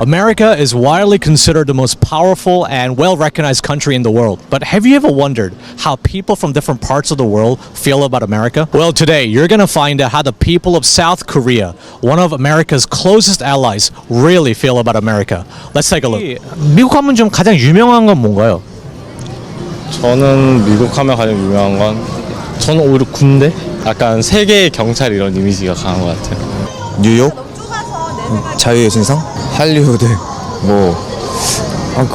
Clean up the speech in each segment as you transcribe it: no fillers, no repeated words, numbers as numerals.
America is widely considered the most powerful and well-recognized country in the world. But have you ever wondered how people from different parts of the world feel about America? Well, today you're going to find out how the people of South Korea, one of America's closest allies, really feel about America. Let's take a look. 미국 하면 좀 가장 유명한 건 뭔가요? 저는 미국 하면 가장 유명한 건 저는 오히려 군대? 약간 세계 경찰 이런 이미지가 강한 것 같아요. 뉴욕? 자유의 신상? 할리우드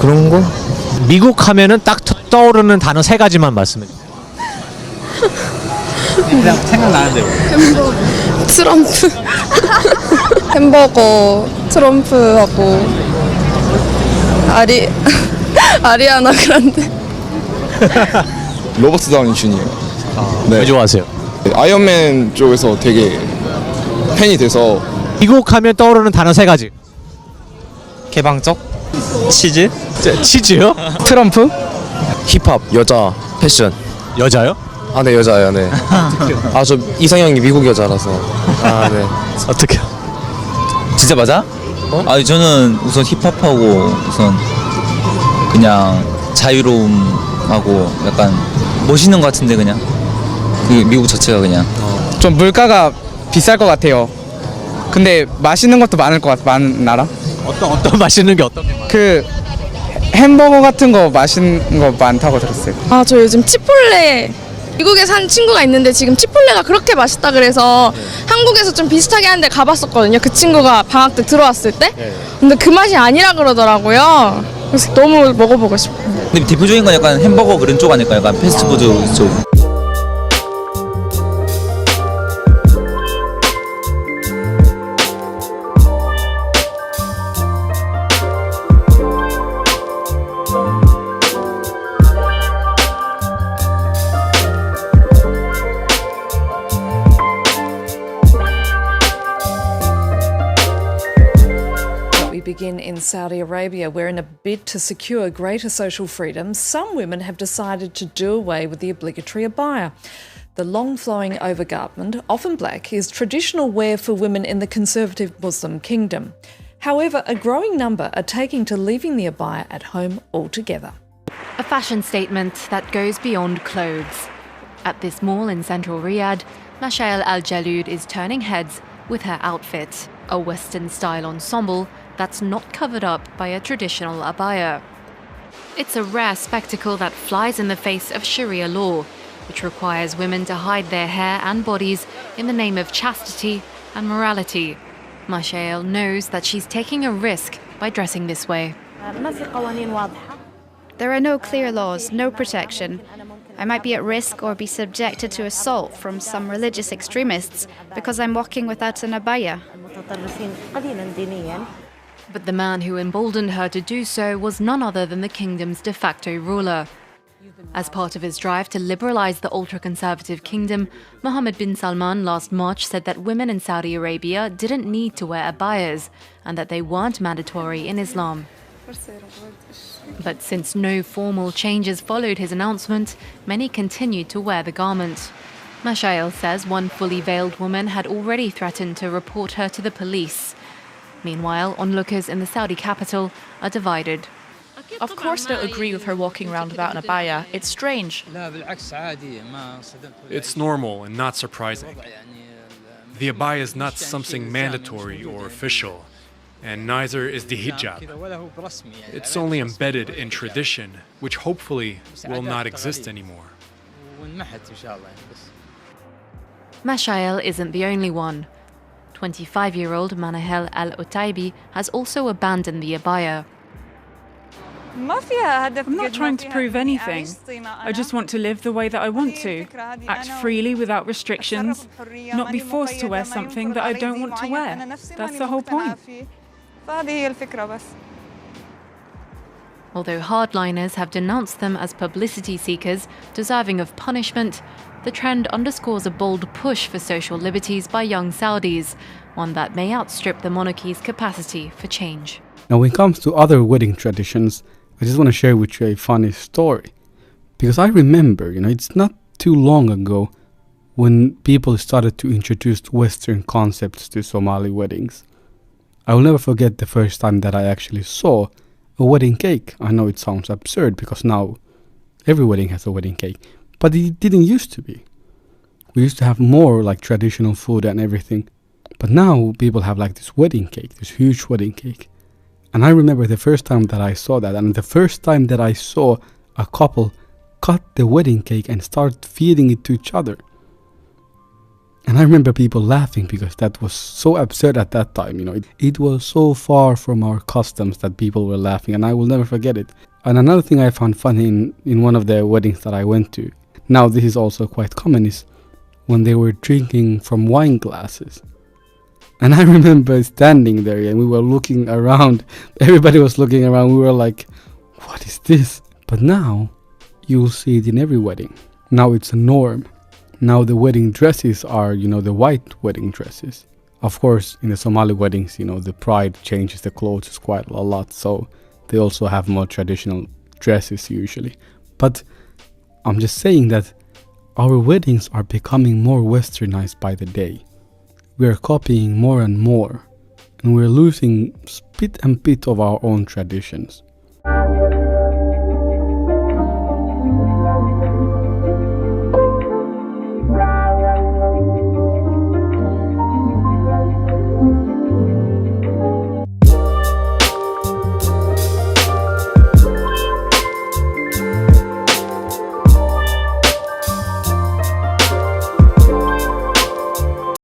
그런 거? 미국 하면은 딱 떠오르는 단어 세 가지만 말씀해 주세요. 그냥 생각나는데. 트럼프 햄버거 트럼프하고 아리아나 그란데. 로버트 다우니 주니어. 네. 왜 좋아하세요? 아이언맨 쪽에서 되게 팬이 돼서. 미국 하면 떠오르는 단어 세 가지. 개방적? 치즈? 치즈요? 트럼프? 힙합, 여자, 패션. 여자요? 아, 네, 여자예요, 네. 저 이상형이 미국 여자라서. 아, 네. 어떻게? 진짜 맞아? 아니 저는 우선 힙합하고 우선 그냥 자유로움하고 약간 멋있는 것 같은데 그냥 그 미국 자체가 그냥 좀 물가가 비쌀 것 같아요. 근데 맛있는 것도 많은 나라? 어떤 맛있는 게 어떤 게 많아요? 그 햄버거 같은 거 맛있는 거 많다고 들었어요. 저 요즘 치폴레 미국에 산 친구가 있는데 지금 치폴레가 그렇게 맛있다 그래서 한국에서 좀 비슷하게 하는데 가봤었거든요. 그 친구가 방학 때 들어왔을 때. 근데 그 맛이 아니라 그러더라고요. 그래서 너무 먹어보고 싶어요. 근데 대표적인 건 약간 햄버거 그런 쪽 아닐까요? 약간 패스트푸드 쪽. Begin in Saudi Arabia, where in a bid to secure greater social freedom, some women have decided to do away with the obligatory abaya. The long-flowing overgarment, often black, is traditional wear for women in the conservative Muslim kingdom. However, a growing number are taking to leaving the abaya at home altogether. A fashion statement that goes beyond clothes. At this mall in central Riyadh, Mashael Al-Jalud is turning heads with her outfit, a Western-style ensemble that's not covered up by a traditional abaya. It's a rare spectacle that flies in the face of Sharia law, which requires women to hide their hair and bodies in the name of chastity and morality. Mashael knows that she's taking a risk by dressing this way. There are no clear laws, no protection. I might be at risk or be subjected to assault from some religious extremists because I'm walking without an abaya. But the man who emboldened her to do so was none other than the kingdom's de facto ruler. As part of his drive to liberalize the ultra-conservative kingdom, Mohammed bin Salman last March said that women in Saudi Arabia didn't need to wear abayas and that they weren't mandatory in Islam. But since no formal changes followed his announcement, many continued to wear the garment. Mashael says one fully veiled woman had already threatened to report her to the police. Meanwhile, onlookers in the Saudi capital are divided. Of course I don't agree with her walking around without an abaya. It's strange. It's normal and not surprising. The abaya is not something mandatory or official, and neither is the hijab. It's only embedded in tradition, which hopefully will not exist anymore. Mashael isn't the only one. 25-year-old Manahel Al-Utaibi has also abandoned the abaya. I'm not trying to prove anything. I just want to live the way that I want to, act freely without restrictions, not be forced to wear something that I don't want to wear. That's the whole point. Although hardliners have denounced them as publicity seekers deserving of punishment, the trend underscores a bold push for social liberties by young Saudis, one that may outstrip the monarchy's capacity for change. Now, when it comes to other wedding traditions, I just want to share with you a funny story. Because I remember, it's not too long ago when people started to introduce Western concepts to Somali weddings. I will never forget the first time that I actually saw a wedding cake. I know it sounds absurd because now every wedding has a wedding cake, but it didn't used to be. We used to have more like traditional food and everything, but now people have like this wedding cake, this huge wedding cake. And I remember the first time that I saw that, and the first time that I saw a couple cut the wedding cake and start feeding it to each other. And I remember people laughing because that was so absurd at that time, you know. It was so far from our customs that people were laughing, and I will never forget it. And another thing I found funny in one of the weddings that I went to, now this is also quite common, is when they were drinking from wine glasses. And I remember standing there and we were looking around, everybody was looking around, we were like, what is this? But now you'll see it in every wedding. Now it's a norm. Now the wedding dresses are, you know, the white wedding dresses. Of course, in the Somali weddings, you know, the bride changes the clothes quite a lot, so they also have more traditional dresses usually. But I'm just saying that our weddings are becoming more westernized by the day. We are copying more and more, and we're losing bit and bit of our own traditions.